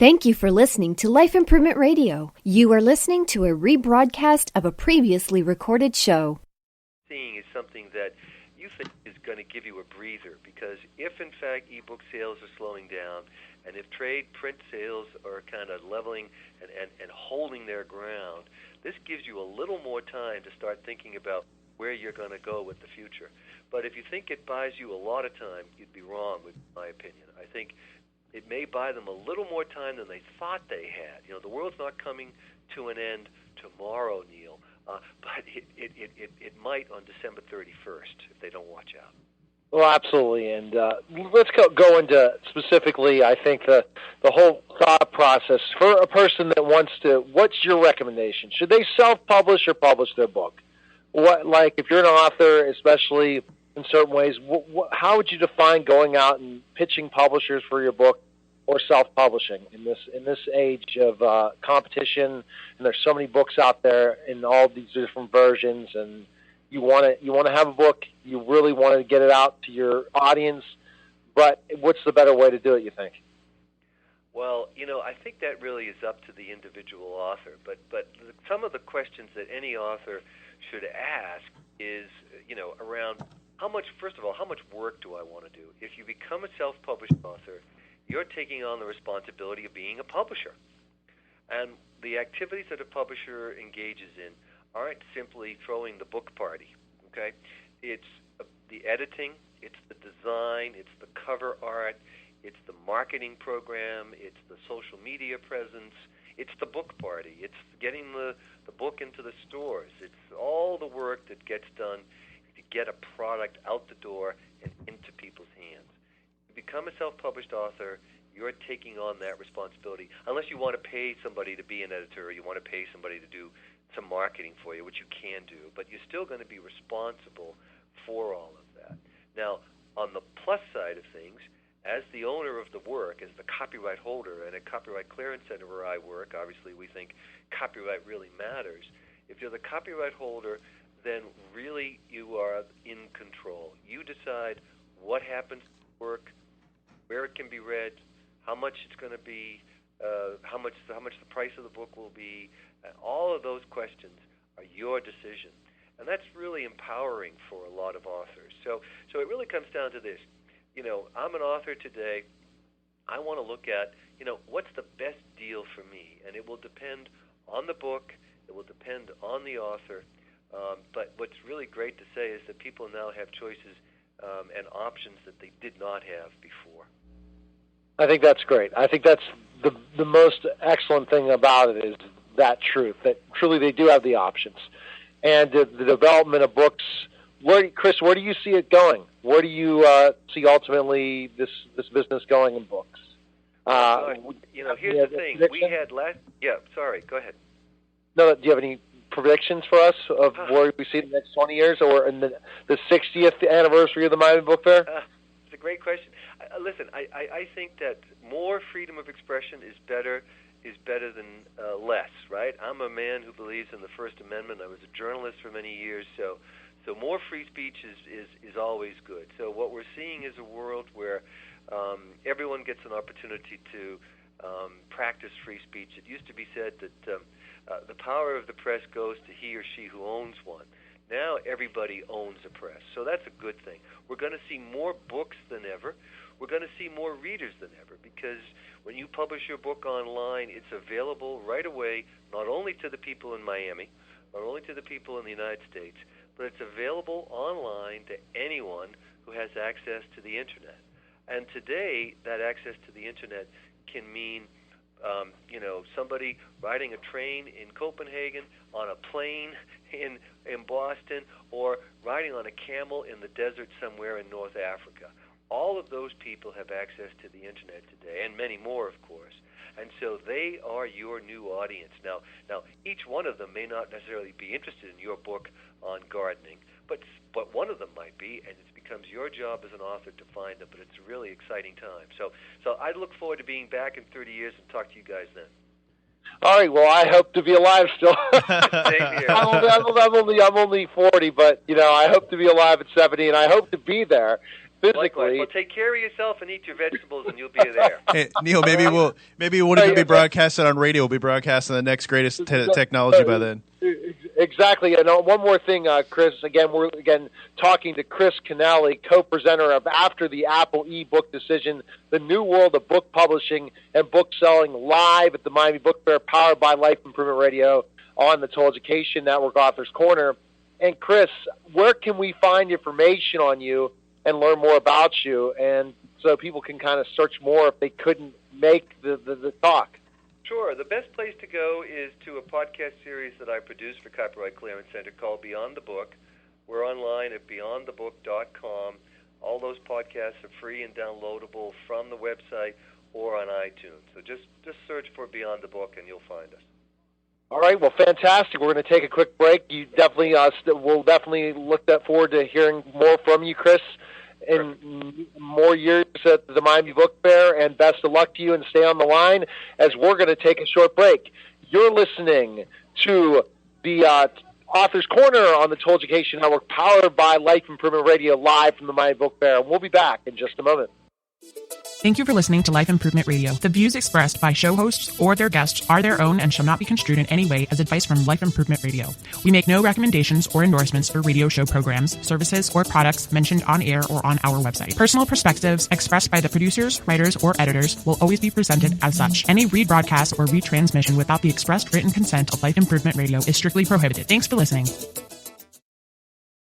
Thank you for listening to Life Improvement Radio. You are listening to a rebroadcast of a previously recorded show. Seeing is something that you think is going to give you a breather, because if in fact ebook sales are slowing down, and if trade print sales are kind of leveling and holding their ground, this gives you a little more time to start thinking about where you're going to go with the future. But if you think it buys you a lot of time, you'd be wrong, with my opinion. I think it may buy them a little more time than they thought they had. You know, the world's not coming to an end tomorrow, Neil, but it might on December 31st if they don't watch out. Well, absolutely, and let's go into specifically, I think, the whole thought process. For a person that wants to, what's your recommendation? Should they self-publish or publish their book? Like, if you're an author, especially in certain ways, how would you define going out and pitching publishers for your book or self-publishing in this age of competition? And there's so many books out there in all these different versions, and you want to have a book, you really want to get it out to your audience, but what's the better way to do it, you think? Well, I think that really is up to the individual author, but some of the questions that any author should ask is, around first of all, how much work do I want to do? If you become a self-published author, you're taking on the responsibility of being a publisher. And the activities that a publisher engages in aren't simply throwing the book party, okay? It's the editing, it's the design, it's the cover art, it's the marketing program, it's the social media presence, it's the book party, it's getting the book into the stores, it's all the work that gets done to get a product out the door and into people's hands. If you become a self-published author, you're taking on that responsibility, unless you want to pay somebody to be an editor or you want to pay somebody to do some marketing for you, which you can do, but you're still going to be responsible for all of that. Now, on the plus side of things, as the owner of the work, as the copyright holder, and at Copyright Clearance Center where I work, obviously we think copyright really matters. If you're the copyright holder, then really you are in control. You decide what happens to the work, where it can be read, how much it's going to be, how much the price of the book will be. All of those questions are your decision, and that's really empowering for a lot of authors. So it really comes down to this. I'm an author today. I want to look at, what's the best deal for me, and it will depend on the book. It will depend on the author. But what's really great to say is that people now have choices and options that they did not have before. I think that's great. I think that's the most excellent thing about it is that truth, that truly they do have the options. And the development of books, Chris, where do you see it going? Where do you see ultimately this business going in books? Here's the thing. We had sorry, go ahead. No, do you have any predictions for us of where we see it in the next 20 years or in the 60th anniversary of the Miami Book Fair? It's a great question. Listen, I think that more freedom of expression is better than less, right? I'm a man who believes in the First Amendment. I was a journalist for many years, so more free speech is always good. So what we're seeing is a world where everyone gets an opportunity to practice free speech. It used to be said that the power of the press goes to he or she who owns one. Now everybody owns a press, so that's a good thing. We're going to see more books than ever. We're going to see more readers than ever, because when you publish your book online, it's available right away, not only to the people in Miami, not only to the people in the United States, but it's available online to anyone who has access to the Internet. And today, that access to the Internet can mean somebody riding a train in Copenhagen, on a plane in Boston, or riding on a camel in the desert somewhere in North Africa. All of those people have access to the Internet today, and many more, of course. And so they are your new audience. Now, each one of them may not necessarily be interested in your book on gardening, but one of them might be, and it becomes your job as an author to find them. But it's a really exciting time. So I look forward to being back in 30 years and talk to you guys then. All right. Well, I hope to be alive still. Same here. I'm only 40, but I hope to be alive at 70, and I hope to be there. physically. Likewise. Well, take care of yourself and eat your vegetables, and you'll be there. Hey, Neil, maybe it won't even be broadcasted on radio. We'll be broadcasting the next greatest technology by then. Exactly. And one more thing, Chris. Again, we're talking to Chris Canale, co-presenter of After the Apple eBook Decision, the new world of book publishing and book selling, live at the Miami Book Fair, powered by Life Improvement Radio on the Total Education Network Authors Corner. And Chris, where can we find information on you and learn more about you, and so people can kind of search more if they couldn't make the talk? Sure. The best place to go is to a podcast series that I produce for Copyright Clearance Center called Beyond the Book. We're online at beyondthebook.com. All those podcasts are free and downloadable from the website or on iTunes. So just search for Beyond the Book and you'll find us. All right. Well, fantastic. We're going to take a quick break. You definitely we'll definitely look forward to hearing more from you, Chris, in more years at the Miami Book Fair, and best of luck to you, and stay on the line as we're going to take a short break. You're listening to the Authors Corner on the Total Education Network, powered by Life Improvement Radio, live from the Miami Book Fair. And we'll be back in just a moment. Thank you for listening to Life Improvement Radio. The views expressed by show hosts or their guests are their own and shall not be construed in any way as advice from Life Improvement Radio. We make no recommendations or endorsements for radio show programs, services, or products mentioned on air or on our website. Personal perspectives expressed by the producers, writers, or editors will always be presented as such. Any rebroadcast or retransmission without the expressed written consent of Life Improvement Radio is strictly prohibited. Thanks for listening.